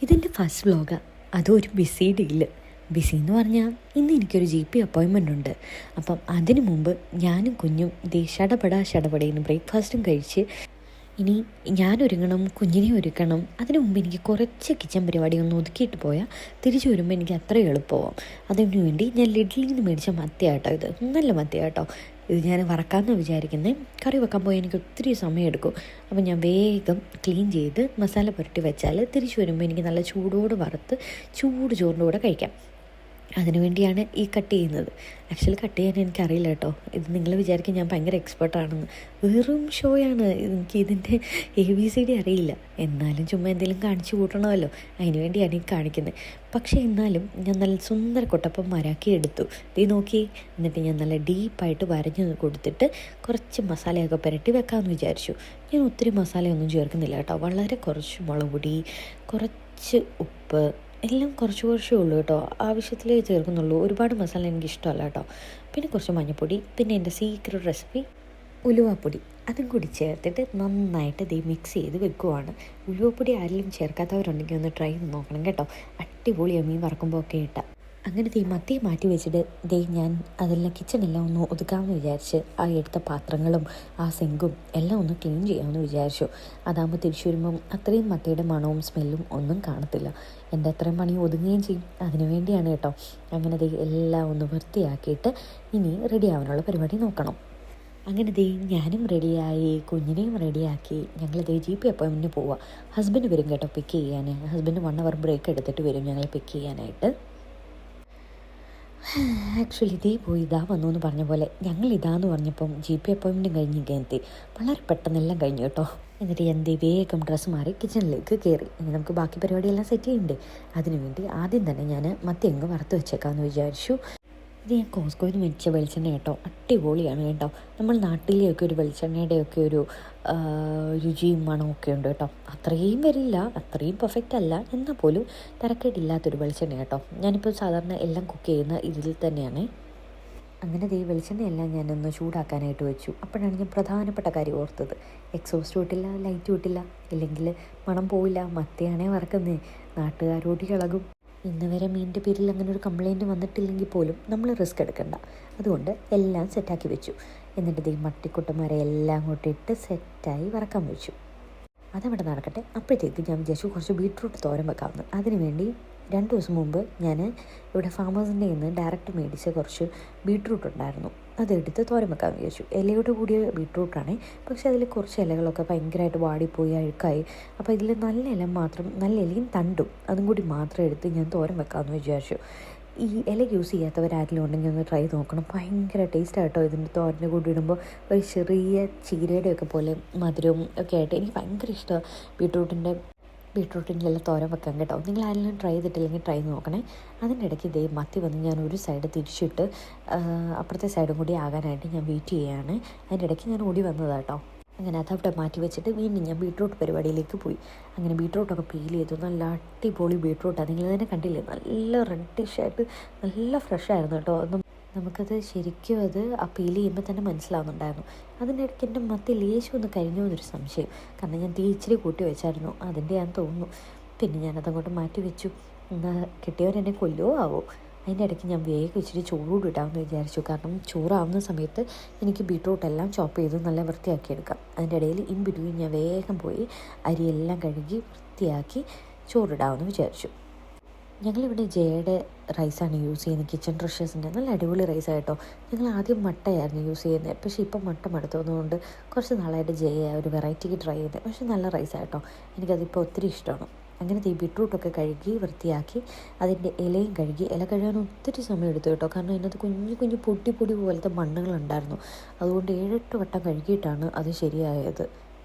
ഇതെൻ്റെ ഫസ്റ്റ് വ്ലോഗാണ്. അതും ഒരു ബിസി ഡീല്. ബിസി എന്ന് പറഞ്ഞാൽ ഇന്ന് എനിക്കൊരു GP അപ്പോയിൻമെൻ്റ് ഉണ്ട്. അപ്പം അതിനു മുമ്പ് ഞാനും കുഞ്ഞും ഷടപടയെന്ന് ബ്രേക്ക്ഫാസ്റ്റും കഴിച്ച് ഇനി ഞാനൊരുങ്ങണം, കുഞ്ഞിനെ ഒരുക്കണം. അതിനു മുമ്പ് എനിക്ക് കുറച്ച് കിച്ചൺ പരിപാടി ഒന്ന് ഒതുക്കിയിട്ട് പോയാൽ തിരിച്ചു വരുമ്പോൾ എനിക്ക് അത്രയും എളുപ്പമാവും. അതിനു വേണ്ടി ഞാൻ ലിഡിലിൽ നിന്ന് മേടിച്ച മത്തിയാട്ടോ. ഇത് നല്ല മത്തിയാട്ടോ. ഇത് ഞാൻ വറക്കാമെന്നാണ് വിചാരിക്കുന്നത്. കറി വെക്കാൻ പോയി എനിക്ക് ഒത്തിരി സമയമെടുക്കും. അപ്പോൾ ഞാൻ വേഗം ക്ലീൻ ചെയ്ത് മസാല പുരട്ടി വെച്ചാൽ തിരിച്ചു വരുമ്പോൾ എനിക്ക് നല്ല ചൂടോട് വറുത്ത് ചൂട് ചോറിൻ്റെ കൂടെ കഴിക്കാം. അതിനു വേണ്ടിയാണ് ഈ കട്ട് ചെയ്യുന്നത്. ആക്ച്വലി കട്ട് ചെയ്യാൻ എനിക്കറിയില്ല കേട്ടോ. ഇത് നിങ്ങൾ വിചാരിക്കും ഞാൻ ഭയങ്കര എക്സ്പെർട്ടാണെന്ന്. വെറും ഷോയാണ്. എനിക്ക് ഇതിൻ്റെ ABCD അറിയില്ല. എന്നാലും ചുമ്മാ എന്തെങ്കിലും കാണിച്ചു കൂട്ടണമല്ലോ, അതിന് വേണ്ടിയാണ് ഈ കാണിക്കുന്നത്. പക്ഷേ എന്നാലും ഞാൻ നല്ല സുന്ദര കൊട്ടപ്പം മരാക്കി എടുത്തു. ഇത് നോക്കി. എന്നിട്ട് ഞാൻ നല്ല ഡീപ്പായിട്ട് വരഞ്ഞു കൊടുത്തിട്ട് കുറച്ച് മസാലയൊക്കെ പുരട്ടി വെക്കാമെന്ന് വിചാരിച്ചു. ഞാൻ ഒത്തിരി മസാലയൊന്നും ചേർക്കുന്നില്ല കേട്ടോ. വളരെ കുറച്ച് മുളക് പൊടി, കുറച്ച് ഉപ്പ്, എല്ലാം കുറച്ചേ ഉള്ളൂ കേട്ടോ. ആവശ്യത്തിലേ ചേർക്കുന്നുള്ളൂ. ഒരുപാട് മസാല എനിക്ക് ഇഷ്ടമല്ല കേട്ടോ. പിന്നെ കുറച്ച് മഞ്ഞൾപ്പൊടി, പിന്നെ എൻ്റെ സീക്രട്ട് റെസിപ്പി ഉലുവാപ്പൊടി, അതും കൂടി ചേർത്തിട്ട് നന്നായിട്ട് ഇത് മിക്സ് ചെയ്ത് വെക്കുവാണ്. ഉലുവാപ്പൊടി ആരെങ്കിലും ചേർക്കാത്തവരുണ്ടെങ്കിൽ ഒന്ന് ട്രൈ ചെയ്ത് നോക്കണം കേട്ടോ. അടിപൊളിയാണ് മീൻ വറക്കുമ്പോൾ ഒക്കെ ഇട്ടാൽ. അങ്ങനെ മത്തി മാറ്റി വെച്ചിട്ട് ഞാൻ അതെല്ലാം കിച്ചണെല്ലാം ഒന്ന് ഒതുക്കാമെന്ന് വിചാരിച്ച് ആ എടുത്ത പാത്രങ്ങളും ആ സിങ്കും എല്ലാം ഒന്ന് ക്ലീൻ ചെയ്യാമെന്ന് വിചാരിച്ചു. അതാകുമ്പോൾ തിരിച്ചു വരുമ്പം അത്രയും മത്തിയുടെ മണവും സ്മെല്ലും ഒന്നും കാണത്തില്ല. എൻ്റെ അത്രയും പണി ഒതുങ്ങുകയും ചെയ്യും. അതിനു വേണ്ടിയാണ് കേട്ടോ. അങ്ങനെ എല്ലാം ഒന്ന് വൃത്തിയാക്കിയിട്ട് ഇനി റെഡി ആവാനുള്ള പരിപാടി നോക്കണം. അങ്ങനെ ഞാനും റെഡിയായി, കുഞ്ഞിനെയും റെഡിയാക്കി ഞങ്ങൾ GP അപ്പോയിൻമെൻറ്റിന് പോവുക. ഹസ്ബൻഡ് വരും കേട്ടോ പിക്ക് ചെയ്യാൻ. ഹസ്ബൻഡ് 1 hour ബ്രേക്ക് എടുത്തിട്ട് വരും ഞങ്ങളെ പിക്ക് ചെയ്യാനായിട്ട്. ആക്ച്വലി പോയി വന്നു എന്ന് പറഞ്ഞ പോലെ ഞങ്ങൾ പറഞ്ഞപ്പം GP അപ്പോയിൻമെൻറ്റും കഴിഞ്ഞ് എത്തി. വളരെ പെട്ടെന്നെല്ലാം കഴിഞ്ഞു കേട്ടോ. എന്നിട്ട് ഞാൻ വേഗം ഡ്രസ്സ് മാറി കിച്ചണിലേക്ക് കയറി. ഇനി നമുക്ക് ബാക്കി പരിപാടിയെല്ലാം സെറ്റ് ചെയ്യണ്ടേ. അതിനുവേണ്ടി ആദ്യം തന്നെ ഞാൻ മത്തി അങ്ങ് വറുത്ത് വെച്ചേക്കാമെന്ന് വിചാരിച്ചു. ഇത് ഞാൻ കോസ്കോയിൽ നിന്ന് മേടിച്ച വെളിച്ചെണ്ണ കേട്ടോ. അടിപൊളിയാണ് കേട്ടോ. നമ്മൾ നാട്ടിലെയൊക്കെ ഒരു വെളിച്ചെണ്ണയുടെയൊക്കെ ഒരു രുചിയും മണമൊക്കെ ഉണ്ട് കേട്ടോ. അത്രയും വരില്ല, അത്രയും പെർഫെക്റ്റ് അല്ല, എന്നാൽ പോലും തരക്കേടില്ലാത്തൊരു വെളിച്ചെണ്ണ കേട്ടോ. ഞാനിപ്പോൾ സാധാരണ എല്ലാം കുക്ക് ചെയ്യുന്ന ഇതിൽ തന്നെയാണ്. അങ്ങനെ വെളിച്ചെണ്ണയെല്ലാം ഞാനൊന്ന് ചൂടാക്കാനായിട്ട് വെച്ചു. അപ്പോഴാണ് ഞാൻ പ്രധാനപ്പെട്ട കാര്യം ഓർത്തത്. എക്സോസ്റ്റ് വിട്ടില്ല, ലൈറ്റ് വിട്ടില്ല, ഇല്ലെങ്കിൽ മണം പോവില്ല. മത്തിയാണേ വറക്കുന്നേ, നാട്ടുകാരോട് ഇളകും. ഇന്ന് വരെ മീനിൻ്റെ പേരിൽ അങ്ങനെ ഒരു കംപ്ലയിൻറ്റ് വന്നിട്ടില്ലെങ്കിൽ പോലും നമ്മൾ റിസ്ക് എടുക്കണ്ട. അതുകൊണ്ട് എല്ലാം സെറ്റാക്കി വെച്ചു. എന്നിട്ട് മട്ടിക്കുട്ടന്മാരെ എല്ലാം അങ്ങോട്ട് ഇട്ട് സെറ്റായി വറക്കാൻ വെച്ചു. അതവിടെ നടക്കട്ടെ. അപ്പോഴത്തേക്ക് ഞാൻ വിചാരിച്ചു കുറച്ച് ബീട്രൂട്ട് തോരൻ വെക്കാമെന്ന്. അതിന് വേണ്ടി 2 ദിവസം മുമ്പ് ഞാൻ ഇവിടെ ഫാമേഴ്സിൻ്റെ നിന്ന് ഡയറക്റ്റ് മേടിച്ച കുറച്ച് ബീട്രൂട്ട് ഉണ്ടായിരുന്നു. അതെടുത്ത് തോരൻ വെക്കാൻ വിചാരിച്ചു. ഇലയോട് കൂടിയ ബീട്രൂട്ടാണ്. പക്ഷേ അതിൽ കുറച്ച് ഇലകളൊക്കെ ഭയങ്കരമായിട്ട് വാടിപ്പോയി, അഴുക്കായി. അപ്പോൾ ഇതിൽ നല്ല ഇല മാത്രം, നല്ല ഇലയും തണ്ടും അതും കൂടി മാത്രം എടുത്ത് ഞാൻ തോരൻ വെക്കാമെന്ന് വിചാരിച്ചു. ഈ ഇല യൂസ് ചെയ്യാത്തവരാരെങ്കിലും ഉണ്ടെങ്കിൽ ഒന്ന് ട്രൈ നോക്കണം. ഭയങ്കര ടേസ്റ്റായിട്ടോ. ഇതിൻ്റെ തോരൻ്റെ കൂടി ഇടുമ്പോൾ ഒരു ചെറിയ ചീരയുടെയൊക്കെ പോലെ മധുരവും ഒക്കെ ആയിട്ട് എനിക്ക് ഭയങ്കര ഇഷ്ടമാണ് ബീട്രൂട്ടിൻ്റെ എല്ലാം തോരൻ വെക്കാൻ കേട്ടോ. നിങ്ങൾ ആരെങ്കിലും ട്രൈ ചെയ്തിട്ടില്ലെങ്കിൽ ട്രൈ നോക്കണേ. അതിൻ്റെ ഇടയ്ക്ക് മത്തി വന്ന് ഞാൻ ഒരു സൈഡ് തിരിച്ചിട്ട് അപ്പുറത്തെ സൈഡും കൂടി ആകാനായിട്ട് ഞാൻ വെയിറ്റ് ചെയ്യുകയാണ്. അതിൻ്റെ ഇടയ്ക്ക് ഞാൻ ഓടി വന്നതാണ് കേട്ടോ. അങ്ങനെ അതവിടെ മാറ്റി വെച്ചിട്ട് വീണ്ടും ഞാൻ ബീട്രൂട്ട് പരിപാടിയിലേക്ക് പോയി. അങ്ങനെ ബീട്രൂട്ടൊക്കെ പീൽ ചെയ്തു. നല്ല അടിപൊളി ബീട്രൂട്ടാണ്. നിങ്ങൾ തന്നെ കണ്ടില്ലേ, നല്ല റെഡിഷായിട്ട് നല്ല ഫ്രഷായിരുന്നു കേട്ടോ. നമുക്കത് ശരിക്കും ആ പീൽ ചെയ്യുമ്പോൾ തന്നെ മനസ്സിലാവുന്നുണ്ടായിരുന്നു. അതിൻ്റെ ഇടയ്ക്ക് എൻ്റെ മത്തി ലേശം ഒന്ന് കരിഞ്ഞു എന്നൊരു സംശയം. കാരണം ഞാൻ ഇച്ചിരി കൂട്ടി വെച്ചായിരുന്നു, അതിൻ്റെ ഞാൻ തോന്നുന്നു. പിന്നെ ഞാനതങ്ങോട്ട് മാറ്റി വെച്ചു. എന്നാൽ കിട്ടിയവരെന്നെ കൊല്ലുമോ ആവോ. അതിൻ്റെ ഇടയ്ക്ക് ഞാൻ വേഗം ഇച്ചിരി ചോറുകൂടി ഇടാമെന്ന് വിചാരിച്ചു. കാരണം ചോറാവുന്ന സമയത്ത് എനിക്ക് ബീട്രൂട്ടെല്ലാം ചോപ്പ് ചെയ്ത് നല്ല വൃത്തിയാക്കി എടുക്കാം. അതിൻ്റെ ഇടയിൽ ഇൻ ബിറ്റ്വീൻ ഞാൻ വേഗം പോയി അരിയെല്ലാം കഴുകി വൃത്തിയാക്കി ചോറിടാമെന്ന് വിചാരിച്ചു. ഞങ്ങളിവിടെ ജയയുടെ റൈസാണ് യൂസ് ചെയ്യുന്നത്, കിച്ചൺ ട്രഷേഴ്സിൻ്റെ. നല്ല അടിപൊളി റൈസായിട്ടോ. ഞങ്ങൾ ആദ്യം മട്ടയായിരുന്നു യൂസ് ചെയ്യുന്നത്. പക്ഷേ ഇപ്പം മട്ട മടുത്തതുകൊണ്ട് കുറച്ച് നാളായിട്ട് ജയ ഒരു വെറൈറ്റിക്ക് ട്രൈ ചെയ്തത്. പക്ഷേ നല്ല റൈസായിട്ടോ. എനിക്കതിപ്പോൾ ഒത്തിരി ഇഷ്ടമാണ്. അങ്ങനെ ബീട്രൂട്ടൊക്കെ കഴുകി വൃത്തിയാക്കി അതിൻ്റെ ഇലയും കഴുകി. ഇല കഴുകാൻ ഒത്തിരി സമയം എടുത്തു കേട്ടോ. കാരണം അതിനകത്ത് കുഞ്ഞു പൊടി പോലത്തെ മണ്ണുകളുണ്ടായിരുന്നു. അതുകൊണ്ട് 7-8 വട്ടം കഴുകിയിട്ടാണ് അത് ശരിയായത്.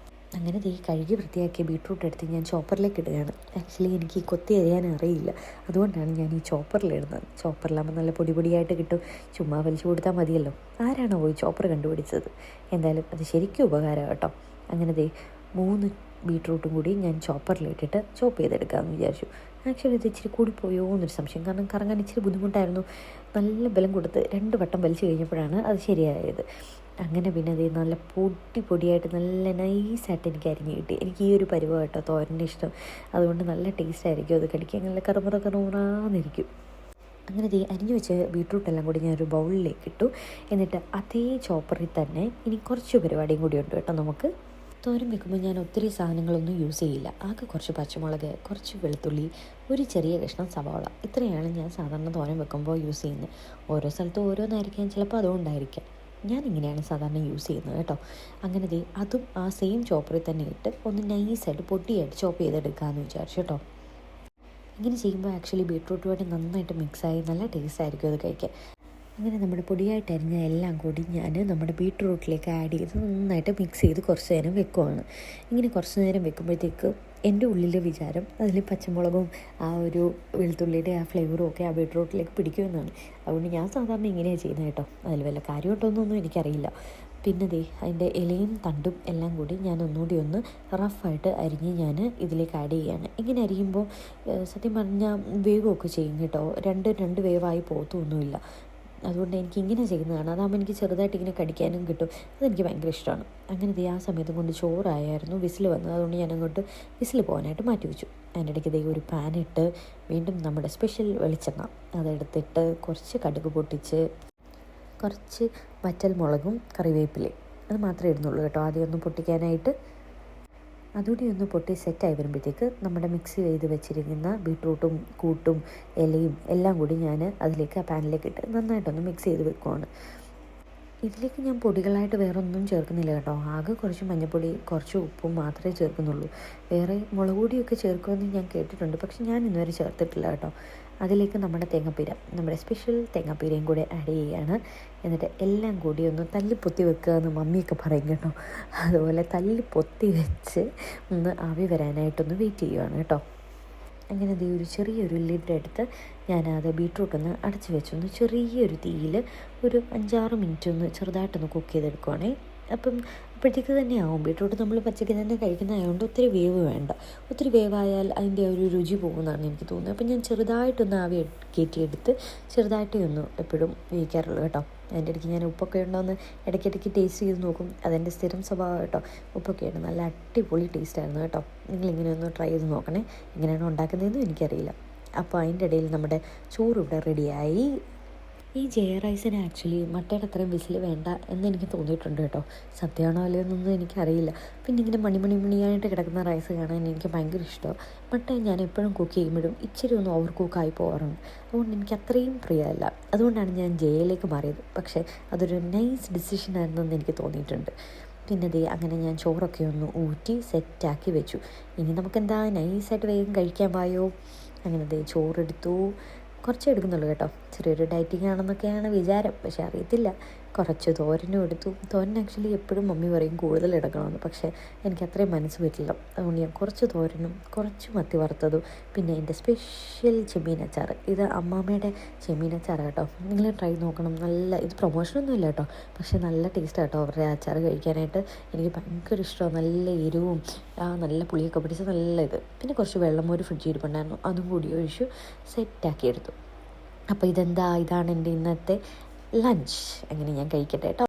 അങ്ങനെ കഴുകി വൃത്തിയാക്കിയ ബീട്രൂട്ട് എടുത്ത് ഞാൻ ചോപ്പറിലേക്ക് ഇടുകയാണ്. ആക്ച്വലി എനിക്ക് കൊത്തി എറിയാൻ അറിയില്ല, അതുകൊണ്ടാണ് ഞാൻ ഈ ചോപ്പറിലിടുന്നത്. ചോപ്പറിലാകുമ്പോൾ നല്ല പൊടിയായിട്ട് കിട്ടും. ചുമ്മാ വലിച്ചു കൊടുത്താൽ മതിയല്ലോ. ആരാണോ പോയി ചോപ്പർ കണ്ടുപിടിച്ചത്? എന്തായാലും അത് ശരിക്കും ഉപകാരമാണ് കേട്ടോ. അങ്ങനെ 3 ബീട്രൂട്ടും കൂടി ഞാൻ ചോപ്പറിലിട്ടിട്ട് ചോപ്പ് ചെയ്തെടുക്കാമെന്ന് വിചാരിച്ചു. ആക്ച്വലി ഇത് ഇച്ചിരി കൂടിപ്പോയോ എന്നൊരു സംശയം. കാരണം കറങ്ങാൻ ഇച്ചിരി ബുദ്ധിമുട്ടായിരുന്നു. നല്ല ബലം കൊടുത്ത് 2 വട്ടം വലിച്ചു കഴിഞ്ഞപ്പോഴാണ് അത് ശരിയായത്. അങ്ങനെ പിന്നെ അത് നല്ല പൊടിയായിട്ട് നല്ല നൈസായിട്ട് എനിക്ക് അരിഞ്ഞ് കിട്ടി. എനിക്ക് ഈ ഒരു പരുവം കേട്ടോ തോരൻ്റെ ഇഷ്ടം. അതുകൊണ്ട് നല്ല ടേസ്റ്റ് ആയിരിക്കും അത് കടിക്കാൻ, നല്ല കറുമുറാന്നിരിക്കും. അങ്ങനെ അരിഞ്ഞു വെച്ച് ബീട്രൂട്ടെല്ലാം കൂടി ഞാനൊരു ബൗളിലേക്ക് ഇട്ടു. എന്നിട്ട് അതേ ചോപ്പറിൽ തന്നെ ഇനി കുറച്ച് പരിപാടിയും കൂടി ഉണ്ട് കേട്ടോ നമുക്ക്. തോരൻ വെക്കുമ്പോൾ ഞാൻ ഒത്തിരി സാധനങ്ങളൊന്നും യൂസ് ചെയ്യില്ല. ആകെ കുറച്ച് പച്ചമുളക്, കുറച്ച് വെളുത്തുള്ളി, ഒരു ചെറിയ കഷ്ണം സവാള, ഇത്രയാണ് ഞാൻ സാധാരണ തോരൻ വെക്കുമ്പോൾ യൂസ് ചെയ്യുന്നത്. ഓരോ സ്ഥലത്തും ഓരോന്നായിരിക്കാം, ചിലപ്പോൾ അതുകൊണ്ടായിരിക്കാം. ഞാനിങ്ങനെയാണ് സാധാരണ യൂസ് ചെയ്യുന്നത് കേട്ടോ. അങ്ങനെ അതും ആ സെയിം ചോപ്പറിൽ തന്നെ ഇട്ട് ഒന്ന് നൈസായിട്ട് പൊടിയായിട്ട് ചോപ്പ് ചെയ്തെടുക്കാമെന്ന് വിചാരിച്ചു കേട്ടോ. ഇങ്ങനെ ചെയ്യുമ്പോൾ ആക്ച്വലി ബീട്രൂട്ടുമായിട്ട് നന്നായിട്ട് മിക്സായി നല്ല ടേസ്റ്റ് ആയിരിക്കും അത് കഴിക്കാൻ. അങ്ങനെ നമ്മുടെ പൊടിയായിട്ട് അരിഞ്ഞ എല്ലാം കൂടി ഞാൻ നമ്മുടെ ബീട്രൂട്ടിലേക്ക് ആഡ് ചെയ്ത് നന്നായിട്ട് മിക്സ് ചെയ്ത് കുറച്ച് നേരം വെക്കുവാണ്. ഇങ്ങനെ കുറച്ച് നേരം വെക്കുമ്പോഴത്തേക്ക് എൻ്റെ ഉള്ളിലെ വിചാരം അതിൽ പച്ചമുളകും ആ ഒരു വെളുത്തുള്ളിയുടെ ആ ഫ്ലേവറും ഒക്കെ ആ ബീട്രൂട്ടിലേക്ക് പിടിക്കുമെന്നാണ്. അതുകൊണ്ട് ഞാൻ സാധാരണ ഇങ്ങനെയാണ് ചെയ്യുന്നത് കേട്ടോ. അതിൽ വല്ല കാര്യമായിട്ടൊന്നും എനിക്കറിയില്ല. പിന്നെ അതിൻ്റെ ഇലയും തണ്ടും എല്ലാം കൂടി ഞാൻ ഒന്നുകൂടി ഒന്ന് റഫായിട്ട് അരിഞ്ഞ് ഞാൻ ഇതിലേക്ക് ആഡ് ചെയ്യുകയാണ്. ഇങ്ങനെ അരിയുമ്പോൾ സത്യം പറഞ്ഞാൽ വേവുമൊക്കെ ചെയ്യും കേട്ടോ. രണ്ട് വേവായി പോകത്തൊന്നുമില്ല. അതുകൊണ്ട് എനിക്ക് ഇങ്ങനെ ചെയ്യുന്നതാണ്. അതാകുമ്പോൾ എനിക്ക് ചെറുതായിട്ട് ഇങ്ങനെ കടിക്കാനും കിട്ടും. അതെനിക്ക് ഭയങ്കര ഇഷ്ടമാണ്. അങ്ങനെ ആ സമയത്ത് കൊണ്ട് ചോറായിരുന്നു വിസിൽ വന്നത്. അതുകൊണ്ട് ഞാൻ അങ്ങോട്ട് വിസിൽ പോകാനായിട്ട് മാറ്റി വെച്ചു. അതിൻ്റെ ഇടയ്ക്ക് ഒരു പാനിട്ട് വീണ്ടും നമ്മുടെ സ്പെഷ്യൽ വെളിച്ചെണ്ണ അതെടുത്തിട്ട് കുറച്ച് കടുക് പൊട്ടിച്ച് കുറച്ച് വറ്റൽ മുളകും കറിവേപ്പിലയും അത് മാത്രമേ ഇടുന്നുള്ളൂ കേട്ടോ ആദ്യം ഒന്ന് പൊട്ടിക്കാനായിട്ട്. അതുകൂടി ഒന്ന് പൊട്ടി സെറ്റായി വരുമ്പോഴത്തേക്ക് നമ്മുടെ മിക്സ് ചെയ്ത് വെച്ചിരിക്കുന്ന ബീട്രൂട്ടും കൂട്ടും ഇലയും എല്ലാം കൂടി ഞാൻ അതിലേക്ക് ആ പാനിലേക്ക് ഇട്ട് നന്നായിട്ടൊന്ന് മിക്സ് ചെയ്ത് വെക്കുവാണ്. ഇതിലേക്ക് ഞാൻ പൊടികളായിട്ട് വേറെ ഒന്നും ചേർക്കുന്നില്ല കേട്ടോ. ആകെ കുറച്ച് മഞ്ഞൾപ്പൊടി, കുറച്ച് ഉപ്പും മാത്രമേ ചേർക്കുന്നുള്ളൂ. വേറെ മുളക് പൊടിയൊക്കെ ചേർക്കുമെന്ന് ഞാൻ കേട്ടിട്ടുണ്ട്, പക്ഷെ ഞാൻ ഇന്നുവരെ ചേർത്തിട്ടില്ല കേട്ടോ. അതിലേക്ക് നമ്മുടെ തേങ്ങാപ്പീര, നമ്മുടെ സ്പെഷ്യൽ തേങ്ങാപ്പീരയും കൂടെ ആഡ് ചെയ്യുകയാണ്. എന്നിട്ട് എല്ലാം കൂടി ഒന്ന് തല്ലിപ്പൊത്തി വെക്കുക എന്ന് മമ്മിയൊക്കെ പറയും കേട്ടോ. അതുപോലെ തല്ലിപ്പൊത്തി വെച്ച് ഒന്ന് ആവി വരാനായിട്ടൊന്ന് വെയിറ്റ് ചെയ്യുകയാണ് കേട്ടോ. അങ്ങനെ ഒരു ചെറിയൊരു ലിഡെടുത്ത് ഞാനത് ബീട്രൂട്ടൊന്ന് അടച്ച് വെച്ചൊന്ന് ചെറിയൊരു തീയിൽ ഒരു 5-6 മിനിറ്റ് ഒന്ന് ചെറുതായിട്ടൊന്ന് കുക്ക് ചെയ്തെടുക്കുവാണേ. അപ്പം അപ്പോഴത്തേക്ക് തന്നെ ആവും. ബീട്രൂട്ട് നമ്മൾ പച്ചയ്ക്ക് തന്നെ കഴിക്കുന്നതായതുകൊണ്ട് ഒത്തിരി വേവ് വേണ്ട. ഒത്തിരി വേവായാൽ അതിൻ്റെ ഒരു രുചി പോകുമെന്നാണ് എനിക്ക് തോന്നുന്നത്. അപ്പം ഞാൻ ചെറുതായിട്ടൊന്ന് ആവി കയറ്റിയെടുത്ത് ചെറുതായിട്ടേ ഒന്ന് എപ്പോഴും വേവിക്കാറുള്ളൂ കേട്ടോ. അതിൻ്റെ ഇടയ്ക്ക് ഞാൻ ഉപ്പൊക്കെ ഉണ്ടോയെന്ന് ഇടയ്ക്കിടയ്ക്ക് ടേസ്റ്റ് ചെയ്ത് നോക്കും. അതെൻ്റെ സ്ഥിരം സ്വഭാവം കേട്ടോ. ഉപ്പൊക്കെ ഉണ്ട്, നല്ല അടിപൊളി ടേസ്റ്റായിരുന്നു കേട്ടോ. നിങ്ങളിങ്ങനെ ഒന്ന് ട്രൈ ചെയ്ത് നോക്കണേ. എങ്ങനെയാണ് ഉണ്ടാക്കുന്നതെന്നും എനിക്കറിയില്ല. അപ്പോൾ അതിൻ്റെ ഇടയിൽ നമ്മുടെ ചോറ് ഇവിടെ റെഡിയായി. ഈ ജയ റൈസിന് ആക്ച്വലി മട്ടയുടെ അത്രയും വിസിൽ വേണ്ട എന്ന് എനിക്ക് തോന്നിയിട്ടുണ്ട് കേട്ടോ. സത്യമാണോ അല്ലയെന്നൊന്നും എനിക്കറിയില്ല. പിന്നെ ഇങ്ങനെ മണിയായിട്ട് കിടക്കുന്ന റൈസ് കാണാൻ എനിക്ക് ഭയങ്കര ഇഷ്ടമാണ്. മട്ട ഞാൻ എപ്പോഴും കുക്ക് ചെയ്യുമ്പോഴും ഇച്ചിരി ഒന്ന് ഓവർ കുക്കായി പോകാറുണ്ട്. അതുകൊണ്ട് എനിക്ക് അത്രയും പ്രിയമല്ല. അതുകൊണ്ടാണ് ഞാൻ ജയയിലേക്ക് മാറിയത്. പക്ഷേ അതൊരു നൈസ് ഡിസിഷനായിരുന്നെന്ന് എനിക്ക് തോന്നിയിട്ടുണ്ട്. പിന്നെ അങ്ങനെ ഞാൻ ചോറൊക്കെ ഒന്ന് ഊറ്റി സെറ്റാക്കി വെച്ചു. ഇനി നമുക്കെന്താ നൈസായിട്ട് വേഗം കഴിക്കാൻ പായോ. അങ്ങനെ ചോറെടുത്തു. കുറച്ചേ എടുക്കുന്നുള്ളൂ കേട്ടോ. ചെറിയൊരു ഡയറ്റിംഗ് ആണെന്നൊക്കെയാണ് വിചാരം, പക്ഷെ അറിയത്തില്ല. കുറച്ച് തോരനും എടുത്തു. തോരൻ ആക്ച്വലി എപ്പോഴും മമ്മി പറയും കൂടുതൽ എടുക്കണമെന്ന്, പക്ഷേ എനിക്ക് അത്രയും മനസ്സ് പറ്റില്ല. അതുകൊണ്ട് ഞാൻ കുറച്ച് തോരനും കുറച്ച് മത്തി വറുത്തതും പിന്നെ എൻ്റെ സ്പെഷ്യൽ ചെമ്മീൻ അച്ചാർ. ഇത് അമ്മാമ്മയുടെ ചെമ്മീൻ അച്ചാർ കേട്ടോ. നിങ്ങൾ ട്രൈ നോക്കണം. നല്ല ഇത് പ്രൊമോഷനൊന്നും ഇല്ല കേട്ടോ, പക്ഷേ നല്ല ടേസ്റ്റ് കേട്ടോ അവരുടെ അച്ചാർ കഴിക്കാനായിട്ട്. എനിക്ക് ഭയങ്കര ഇഷ്ടമാണ്. നല്ല എരിവും നല്ല പുളിയൊക്കെ പിടിച്ച് നല്ല ഇത്. പിന്നെ കുറച്ച് വെള്ളം ഒരു ഫ്രിഡ്ജിൽ ഇരിപ്പുണ്ടായിരുന്നു, അതും കൂടി ഒഴിച്ചു സെറ്റാക്കി എടുത്തു. അപ്പോൾ ഇതാണ് എൻ്റെ ഇന്നത്തെ ലഞ്ച്. അങ്ങനെ ഞാൻ കഴിക്കട്ടെ കേട്ടോ.